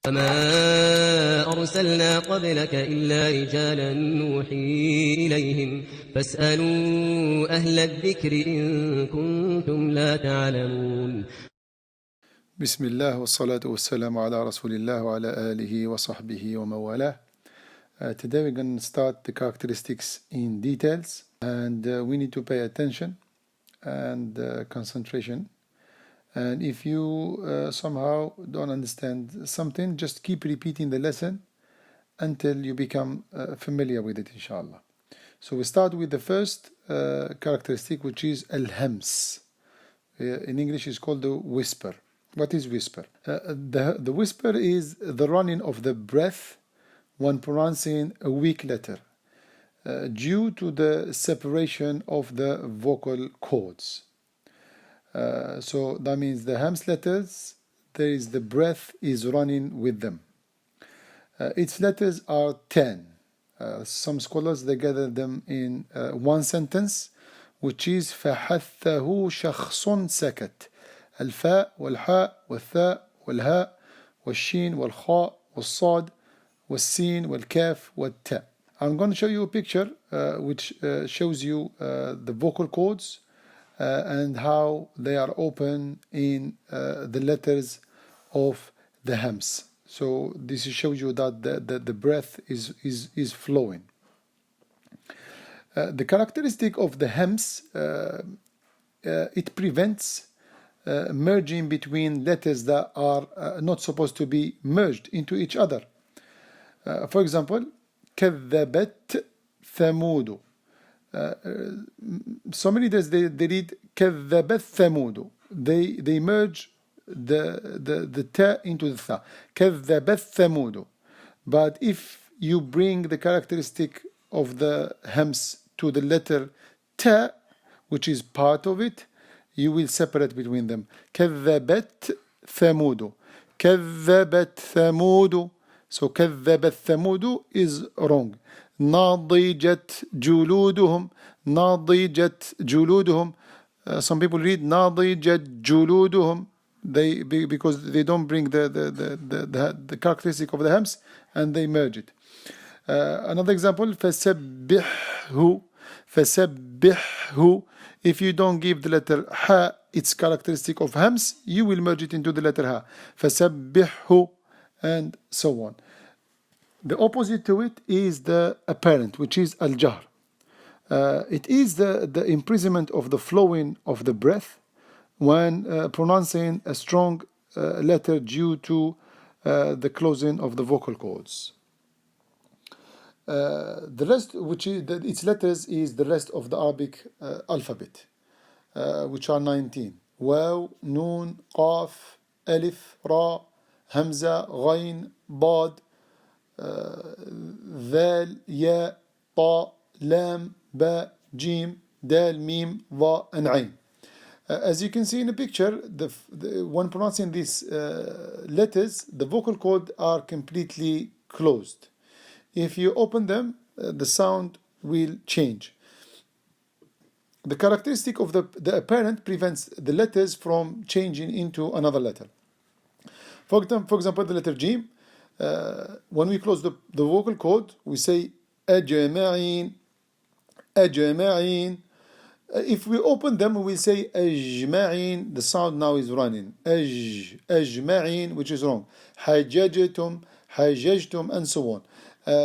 وما أرسلنا قبلك إلا رجالا نوحي إليهم فاسألوا أهل الذكر إن كنتم لا تعلمون. بسم الله والصلاة والسلام على رسول الله وعلى آله وصحبه وموالاه. Today we're going to start the characteristics in details, and we need to pay attention and concentration. And if you somehow don't understand something, just keep repeating the lesson until you become familiar with it, inshallah. So we start with the first characteristic, which is al-hams. In English it's called the whisper. What is whisper? The whisper is the running of the breath when pronouncing a weak letter due to the separation of the vocal cords. So that means the hams letters, the breath is running with them. Its letters are 10. Some scholars, they gather them in one sentence, which is فَحَثَّهُ شَخْصٌ سَكَتْ الفاء والحاء والثاء والهاء والشين والخاء والصاد والسين والكاف والتاء. I'm going to show you a picture which shows you the vocal cords and how they are open in the letters of the hams. So this shows you that the breath is flowing. The characteristic of the hams, it prevents merging between letters that are not supposed to be merged into each other. For example, كذبت ثمود. So many days they read كذبت ثمود. They merge the ta into the tha. كذبت ثمود. But if you bring the characteristic of the hams to the letter ta, which is part of it, you will separate between them. كذبت ثمود. كذبت ثمود. So كذبت ثمود is wrong. ناضجت جلودهم. ناضجت جلودهم. Some people read ناضجت جلودهم. Because they don't bring the characteristic of the hams and they merge it. Another example, فسبحه. فسبحه. If you don't give the letter ha its characteristic of hams, you will merge it into the letter ha. فسبحه, and so on. The opposite to it is the apparent, which is al-jahr. It is the imprisonment of the flowing of the breath when pronouncing a strong letter due to the closing of the vocal cords. The rest, which is its letters, is the rest of the Arabic alphabet, which are 19. Waw, Noon, Qaf, Alif, Ra, Hamza, Ghain, Bad, Dhal, Ya, Ta, Lam, Ba, Jim, Dal, Mim, Va, and Ain. As you can see in the picture, when pronouncing these letters, the vocal cords are completely closed. If you open them, the sound will change. The characteristic of the apparent prevents the letters from changing into another letter. For example, the letter Jim, when we close the vocal cord, we say أجمعين, أجمعين. If we open them, we say أجمعين. The sound now is running. أجمعين, which is wrong. حججتم, حججتم, and so on.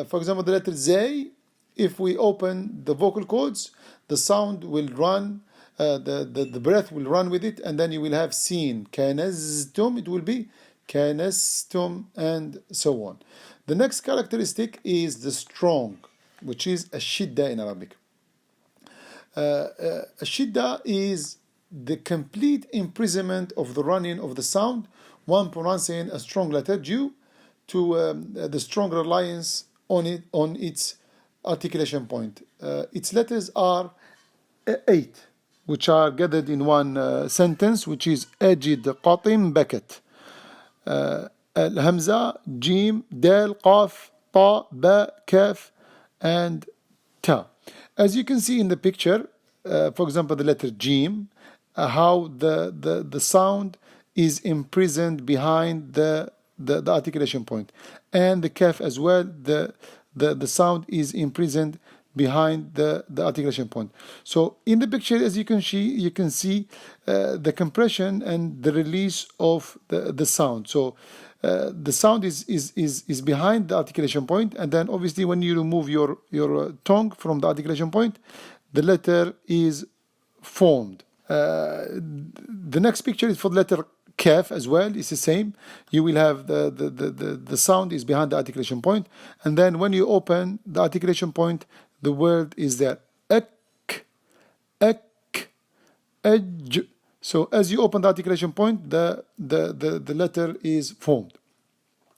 For example, the letter Zay, if we open the vocal cords, the sound will run, the breath will run with it, and then you will have Sin. Kanaztum, it will be Kanastum, and so on. The next characteristic is the strong, which is a shidda in Arabic. A shidda is the complete imprisonment of the running of the sound when pronouncing a strong letter due to the strong reliance on its articulation point. Its letters are 8, which are gathered in one sentence, which is أجد قطم بكت. الهمزة, جيم, دال, قاف, طا, با, كاف, and ta. As you can see in the picture, for example, the letter Jim, how the sound is imprisoned behind the the articulation point. And the kaf as well, the sound is imprisoned behind the articulation point. So in the picture, as you can see the compression and the release of the sound. So the sound is behind the articulation point, and then obviously when you remove your tongue from the articulation point, the letter is formed. The next picture is for the letter kaf as well. It's the same. You will have the sound is behind the articulation point, and then when you open the articulation point, the word is there. Ek, ej. So as you open the articulation point, the letter is formed.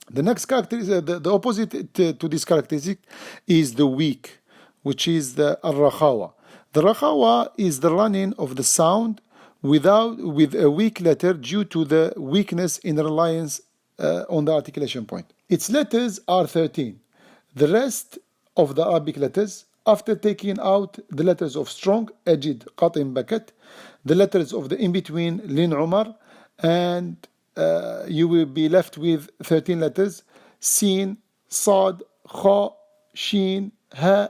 The next character is the opposite to this characteristic is the weak, which is the al-rakhawa. The rakhawa is the running of the sound with a weak letter due to the weakness in reliance on the articulation point. Its letters are 13. The rest of the Arabic letters, after taking out the letters of strong, Ajid, Qatim, Bakat, the letters of the in-between, Lin, Umar, and you will be left with 13 letters: Sin, Sad, Kha, Shin, Ha,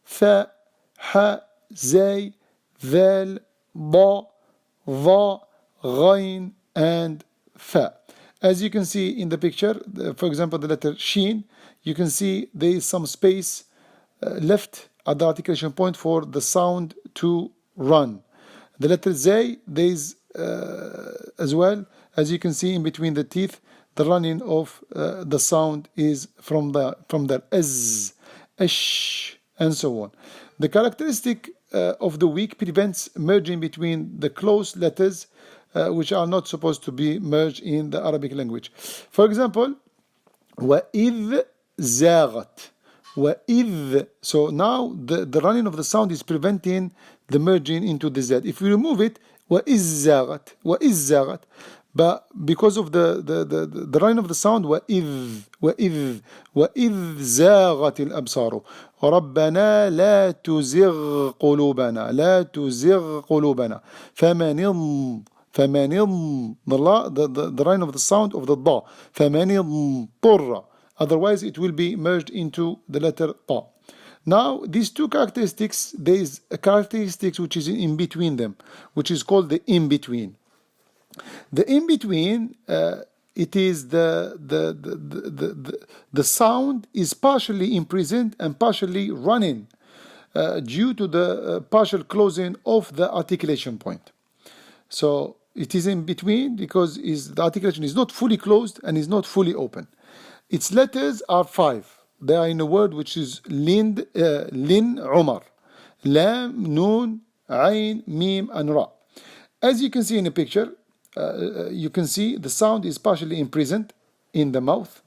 Tha, Ha, Zay, Dhal, Ba, Dha, Ghain, and Fa. As you can see in the picture, for example, the letter Shin, you can see there is some space left at the articulation point for the sound to run. The letter Zay, there is as well, as you can see in between the teeth, the running of the sound is from the Az, Ash, and so on. The characteristic of the weak prevents merging between the close letters which are not supposed to be merged in the Arabic language. For example, وَإِذْ زَاغَتْ, وَإِذْ. So now the running of the sound is preventing the merging into the Z. If we remove it, وَإِذْ زَاغَتْ, وَإِذْ زَاغَتْ. But because of the running of the sound, وَإِذْ زَاغَتِ الْأَبْصَارُ رَبَّنَا لَا تُزِغْ قُلُوبَنَا لَا تُزِغْ قُلُوبَنَا فَمَنِ the running of the sound of the da. فَمَنِ اضْطُرَّ. Otherwise it will be merged into the letter ta. Now these two characteristics, there is a characteristic which is in between them, which is called the in-between. The in-between, it is the sound is partially imprisoned and partially running due to the partial closing of the articulation point. So it is in between because the articulation is not fully closed and is not fully open. Its letters are 5. They are in a word which is Lin, Umar, Lam, Noon, Ain, Mim, and Ra. As you can see in the picture, you can see the sound is partially imprisoned in the mouth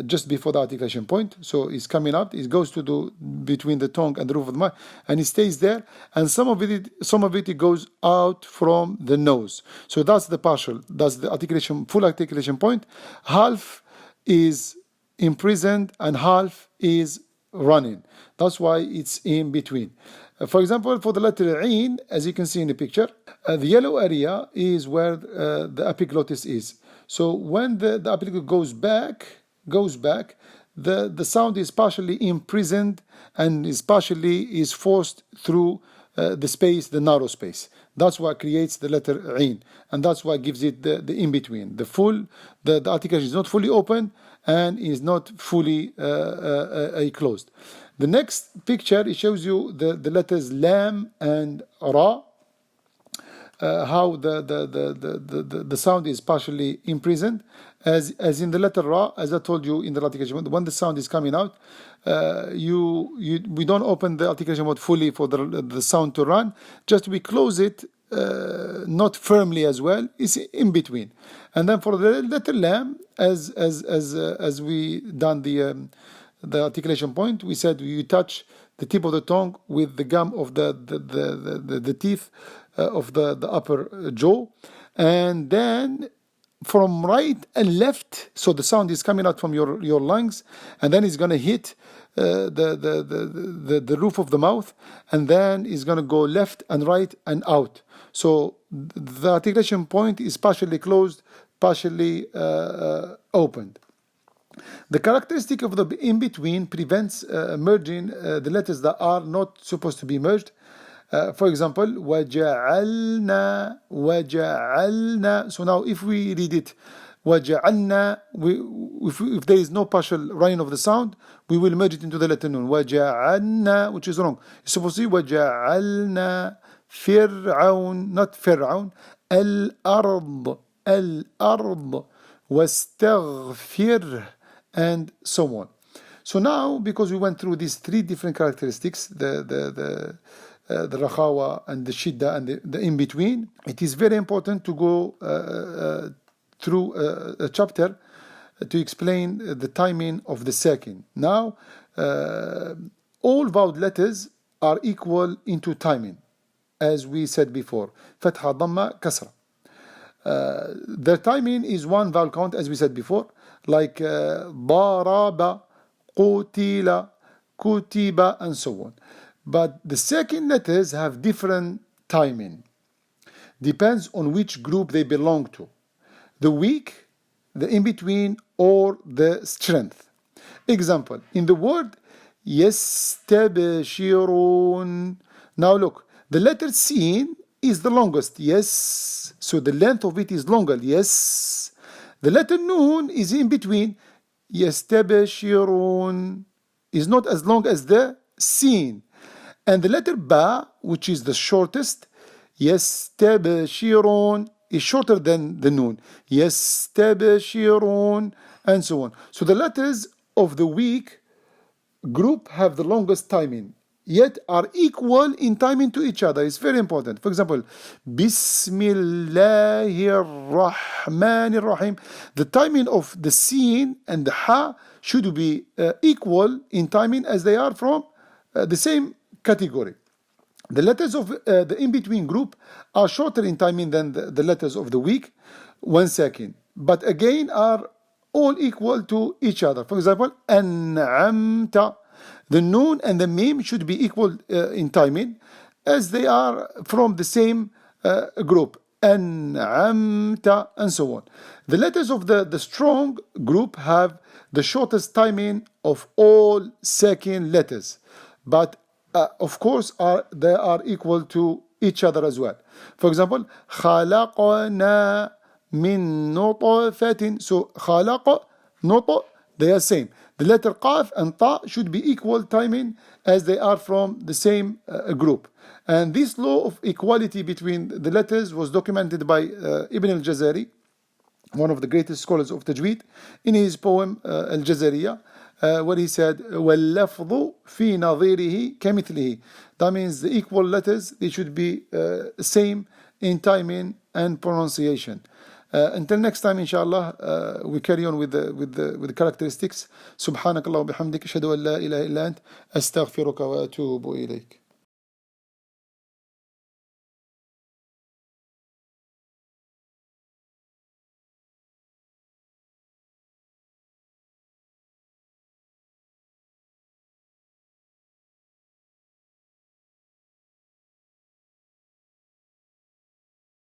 just before the articulation point. So it's coming out, it goes to between the tongue and the roof of the mouth, and it stays there, and some of it goes out from the nose. So that's the partial, that's the articulation, full articulation point. Half is imprisoned and half is running. That's why it's in between. For example, for the letter Ain, as you can see in the picture, the yellow area is where the epiglottis is. So when the epiglottis goes back, the sound is partially imprisoned and is forced through the space, the narrow space. That's what creates the letter Ain, and that's what gives it the in-between. The articulation is not fully open and is not fully closed. The next picture, it shows you the letters Lam and Ra, how the sound is partially imprisoned, as in the letter Ra, as I told you in the articulation mode. When the sound is coming out, we don't open the articulation mode fully for the sound to run. Just we close it, not firmly as well. It's in between. And then for the letter Lam, as we done the articulation point, we said you touch the tip of the tongue with the gum of the teeth of the upper jaw, and then from right and left, so the sound is coming out from your lungs, and then it's going to hit the roof of the mouth, and then it's going to go left and right and out. So the articulation point is partially closed, partially opened. The characteristic of the in-between prevents merging the letters that are not supposed to be merged. For example, وَجَعَلْنَا وَجَعَلْنَا. So now if we read it, وَجَعَلْنَا, if there is no partial running of the sound, we will merge it into the letter nun. وَجَعَلْنَا, which is wrong. It's supposed to be وَجَعَلْنَا فِرْعَوْن, not فِرْعَوْن, الْأَرْض, الْأَرْض, وَاسْتَغْفِرْ, and so on. So now, because we went through these three different characteristics, the rakhawa and the shidda and the in-between, it is very important to go through a chapter to explain the timing of the sakin. Now, all vowel letters are equal into timing, as we said before. Fatha, Dhamma, Kasra. Their timing is one vowel count, as we said before, like Daraba, Qutila, Kutiba, and so on. But the second letters have different timing. Depends on which group they belong to. The weak, the in-between, or the strength. Example, in the word يَسْتَبْشِرُونَ. Now look, the letter Sin is the longest, yes. So the length of it is longer, yes. The letter Nun is in between. يَسْتَبْشِرُونَ is not as long as the Sin. And the letter Ba, which is the shortest, يَسْتَبْشِرُونَ, is shorter than the Nun. يَسْتَبْشِرُونَ, and so on. So the letters of the weak group have the longest timing, yet are equal in timing to each other. It's very important. For example, Bismillahirrahmanirrahim. The timing of the Sin and the Ha should be equal in timing, as they are from the same category. The letters of the in-between group are shorter in timing than the letters of the weak, 1 second, but again are all equal to each other. For example, An'amta. The Nun and the Mim should be equal in timing, as they are from the same group. An'amta, and so on. The letters of the strong group have the shortest timing of all second letters, but of course they are equal to each other as well. For example, خَلَقْنَا مِن نُطْفَةٍ. So خَلَقَ, نُطْفَ, they are same. The letter Qaf and Ta should be equal timing, as they are from the same group. And this law of equality between the letters was documented by Ibn al-Jazari, one of the greatest scholars of Tajweed, in his poem Al-Jazariya, where he said, وَاللَّفْظُ فِي نَظِيرِهِ كَمِثْلِهِ. That means the equal letters, they should be same in timing and pronunciation. Until next time, In Sha Allaah, we carry on with the characteristics. Subhanakallah wa bihamdik, ashhadu an la ilaha illa ant, astaghfiruka wa atubu ilayk.